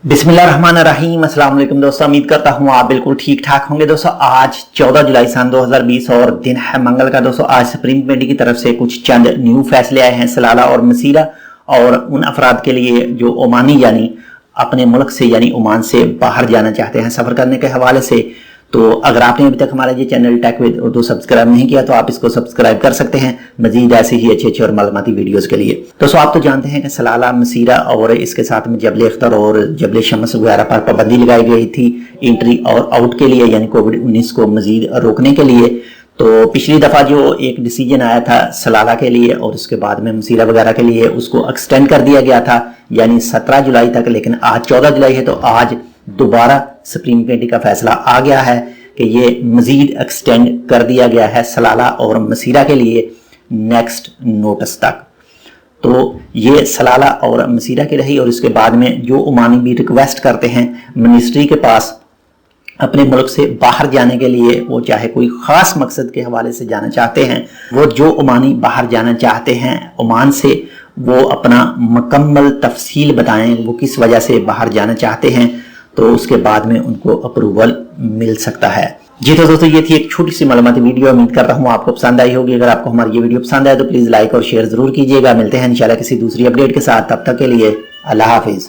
बिस्मिल्लाहिर्रहमानिर्रहीम। अस्सलाम वालेकुम दोस्तों, उम्मीद करता हूँ आप बिल्कुल ठीक ठाक होंगे। दोस्तों आज 14 जुलाई सन 2020 और दिन है मंगल का। दोस्तों आज सुप्रीम कमेटी की तरफ से कुछ चंद न्यू फैसले आए हैं सलाला और मसीरा और उन अफराद के लिए जो ओमानी यानी अपने मुल्क से यानी ओमान से बाहर जाना चाहते हैं सफर करने के हवाले से। तो अगर आपने अभी तक हमारा ये channel tech with Urdu subscribe नहीं किया तो आप इसको सब्सक्राइब कर सकते हैं मजीद ऐसे ही अच्छे और मालूमाती वीडियोस के लिए। दोस्तों आप तो जानते हैं कि सलाला मसीरा और इसके साथ में जबल अख्तर और जबल शम्स वगैरह पर पाबंदी लगाई गई थी एंट्री और आउट के लिए यानी कोविड-19 को मजीद रोकने के लिए। तो पिछली दफा जो एक डिसीजन आया था सलाला के लिए और उसके बाद में मसीरा वगैरह के लिए उसको एक्सटेंड कर दिया गया था यानी 17 जुलाई तक, लेकिन आज 14 जुलाई है तो आज दोबारा सुप्रीम कमेटी का फैसला आ गया है कि ये मजीद एक्सटेंड कर दिया गया है सलाला और मसीरा के लिए नेक्स्ट नोटिस तक। तो ये सलाला और मसीरा की रही और इसके बाद में जो ओमानी भी रिक्वेस्ट करते हैं मिनिस्ट्री के पास अपने मुल्क से बाहर जाने के लिए, वो चाहे कोई खास मकसद के हवाले से जाना चाहते हैं, वो जो ओमानी बाहर जाना चाहते हैं ओमान से वो अपना मुकम्मल तफसील बताएं वो किस वजह से बाहर जाना चाहते हैं, तो उसके बाद में उनको अप्रूवल मिल सकता है। जी तो दोस्तों ये थी एक छोटी सी मालूमाती वीडियो, उम्मीद करता हूँ आपको पसंद आई होगी। अगर आपको हमारी ये वीडियो पसंद आए तो प्लीज लाइक और शेयर जरूर कीजिएगा। मिलते हैं इंशाल्लाह किसी दूसरी अपडेट के साथ, तब तक के लिए अल्लाह हाफिज।